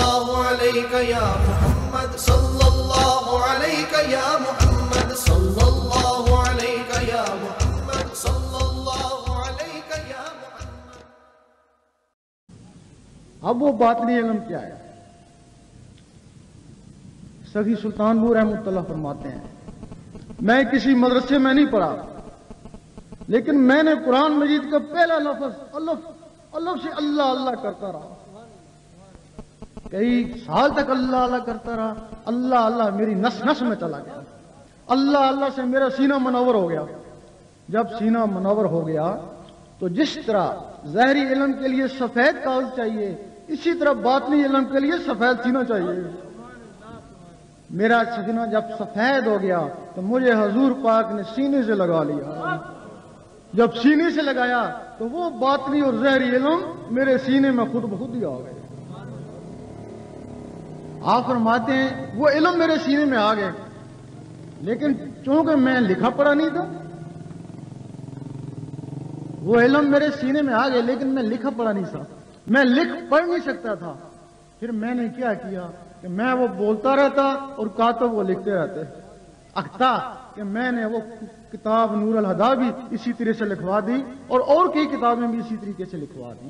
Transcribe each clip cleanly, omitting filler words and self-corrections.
اللہ علیہ یا محمد صلی اللہ علیہ یا محمد صلی اللہ علیہ یا محمد صلی اللہ علیہ یا محمد۔ اب وہ باطنی علم کیا ہے؟ سخی سلطان بو رحمۃ اللہ فرماتے ہیں، میں کسی مدرسے میں نہیں پڑھا، لیکن میں نے قرآن مجید کا پہلا لفظ الف سے اللہ اللہ کرتا رہا، کئی سال تک اللہ اللہ کرتا رہا، اللہ اللہ میری نس نس میں چلا گیا، اللہ اللہ سے میرا سینہ منور ہو گیا۔ جب سینہ منور ہو گیا تو جس طرح ظاہری علم کے لیے سفید کاغذ چاہیے، اسی طرح باطنی علم کے لیے سفید سینہ چاہیے۔ میرا سینہ جب سفید ہو گیا تو مجھے حضور پاک نے سینے سے لگا لیا، جب سینے سے لگایا تو وہ باطنی اور ظاہری علم میرے سینے میں خود بخود ہی آ گئے۔ آپ فرماتے ہیں وہ علم میرے سینے میں آ گئے، لیکن چونکہ میں لکھا پڑھا نہیں تھا، وہ علم میرے سینے میں آ گئے لیکن میں لکھا پڑھا نہیں تھا، میں لکھ پڑھ نہیں سکتا تھا۔ پھر میں نے کیا کیا کہ میں وہ بولتا رہتا اور کاتب وہ لکھتے رہتے، اختا کہ میں نے وہ کتاب نور الہدا بھی اسی طرح سے لکھوا دی اور کئی کتابیں بھی اسی طریقے سے لکھوا دی۔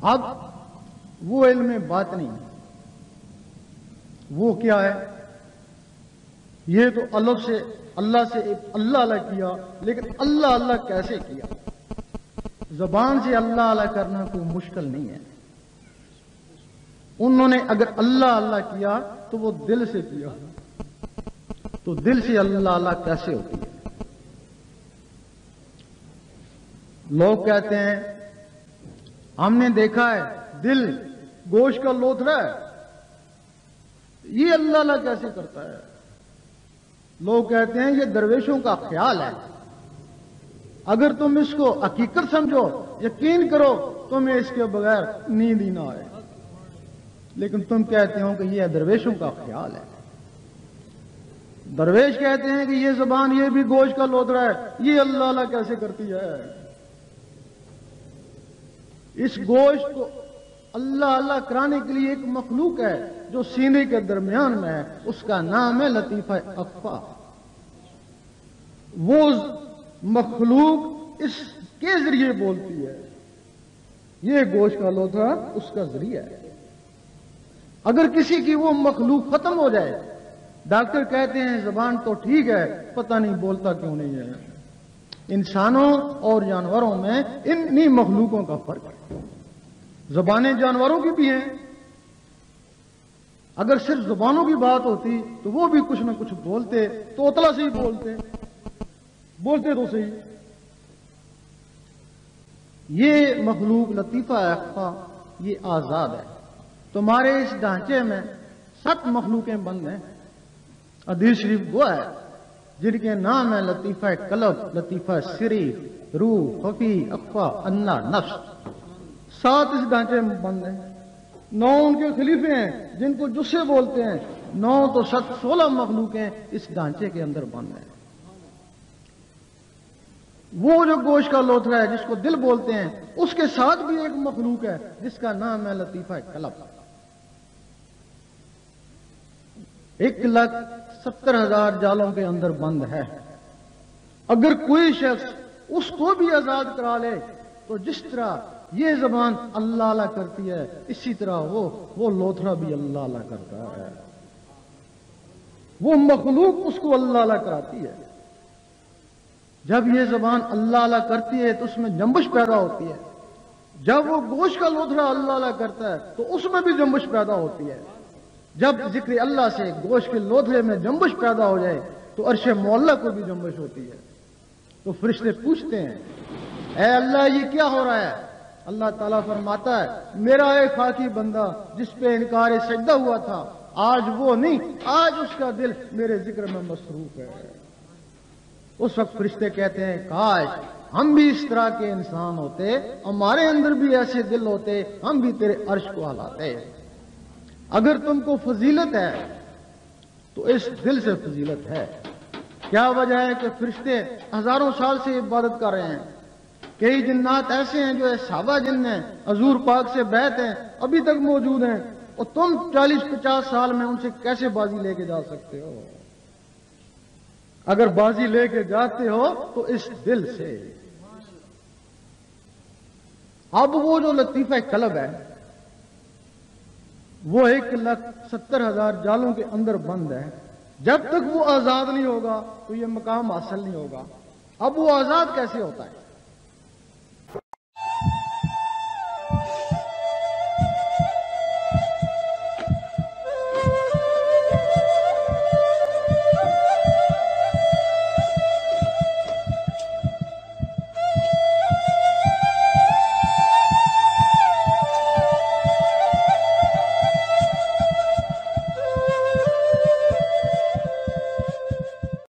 اب وہ علم باطنی وہ کیا ہے؟ یہ تو اللہ سے اللہ اللہ کیا، لیکن اللہ اللہ کیسے کیا؟ زبان سے اللہ اللہ کرنا کوئی مشکل نہیں ہے، انہوں نے اگر اللہ اللہ کیا تو وہ دل سے کیا، تو دل سے اللہ اللہ کیسے ہوتی ہے؟ لوگ کہتے ہیں ہم نے دیکھا ہے دل گوشت کا لوتھڑا ہے، یہ اللہ اللہ کیسے کرتا ہے؟ لوگ کہتے ہیں یہ درویشوں کا خیال ہے، اگر تم اس کو حقیقت سمجھو، یقین کرو، تمہیں اس کے بغیر نیند ہی نہ آئے، لیکن تم کہتے ہو کہ یہ درویشوں کا خیال ہے۔ درویش کہتے ہیں کہ یہ زبان یہ بھی گوشت کا لوتھڑا ہے، یہ اللہ اللہ کیسے کرتی ہے؟ اس گوشت کو اللہ اللہ کرانے کے لیے ایک مخلوق ہے جو سینے کے درمیان میں ہے، اس کا نام ہے لطیفہ اخفا۔ وہ مخلوق اس کے ذریعے بولتی ہے، یہ گوشت کا لوتھڑا اس کا ذریعہ ہے۔ اگر کسی کی وہ مخلوق ختم ہو جائے، ڈاکٹر کہتے ہیں زبان تو ٹھیک ہے، پتہ نہیں بولتا کیوں نہیں ہے۔ انسانوں اور جانوروں میں انہی مخلوقوں کا فرق ہے۔ زبانیں جانوروں کی بھی ہیں، اگر صرف زبانوں کی بات ہوتی تو وہ بھی کچھ نہ کچھ بولتے، توتلا سے ہی بولتے تو صحیح۔ یہ مخلوق لطیفہ اخفا یہ آزاد ہے۔ تمہارے اس ڈھانچے میں 7 مخلوقیں بند ہیں۔ حدیث شریف وہ ہے جن کے نام ہے لطیفہ قلب، لطیفہ سری، روح، خفی، اخفا، انا، نفس۔ 7 اس ڈھانچے میں بند ہیں۔ 9 ان کے خلیفے ہیں جن کو جسے بولتے ہیں، 9 تو 16 مخلوقیں اس ڈھانچے کے اندر بند ہیں۔ وہ جو گوشت کا لوتھڑا ہے جس کو دل بولتے ہیں، اس کے ساتھ بھی ایک مخلوق ہے جس کا نام ہے لطیفہ قلب۔ 1,70,000 جالوں کے اندر بند ہے۔ اگر کوئی شخص اس کو بھی آزاد کرا لے تو جس طرح یہ زبان اللہ اللہ کرتی ہے، اسی طرح وہ لوتھڑا بھی اللہ اللہ کرتا ہے۔ وہ مخلوق اس کو اللہ اللہ کراتی ہے۔ جب یہ زبان اللہ اللہ کرتی ہے تو اس میں جنبش پیدا ہوتی ہے، جب وہ گوشت کا لوتھڑا اللہ اللہ کرتا ہے تو اس میں بھی جنبش پیدا ہوتی ہے۔ جب ذکر اللہ سے گوشت کے لوتھڑے میں جنبش پیدا ہو جائے تو عرش معلہ کو بھی جنبش ہوتی ہے۔ تو فرشتے پوچھتے ہیں اے اللہ یہ کیا ہو رہا ہے؟ اللہ تعالیٰ فرماتا ہے میرا ایک خاکی بندہ جس پہ انکار سجدہ ہوا تھا، آج وہ نہیں، آج اس کا دل میرے ذکر میں مصروف ہے۔ اس وقت فرشتے کہتے ہیں کاش ہم بھی اس طرح کے انسان ہوتے، ہمارے اندر بھی ایسے دل ہوتے، ہم بھی تیرے عرش کو ہلاتے۔ اگر تم کو فضیلت ہے تو اس دل سے فضیلت ہے۔ کیا وجہ ہے کہ فرشتے ہزاروں سال سے عبادت کر رہے ہیں، کئی جنات ایسے ہیں جو صحابہ جن ہیں، حضور پاک سے بیعت ہیں، ابھی تک موجود ہیں، اور تم 40-50 سال میں ان سے کیسے بازی لے کے جا سکتے ہو؟ اگر بازی لے کے جاتے ہو تو اس دل سے۔ اب وہ جو لطیفہ قلب ہے وہ 1,70,000 جالوں کے اندر بند ہے، جب تک وہ آزاد نہیں ہوگا تو یہ مقام حاصل نہیں ہوگا۔ اب وہ آزاد کیسے ہوتا ہے؟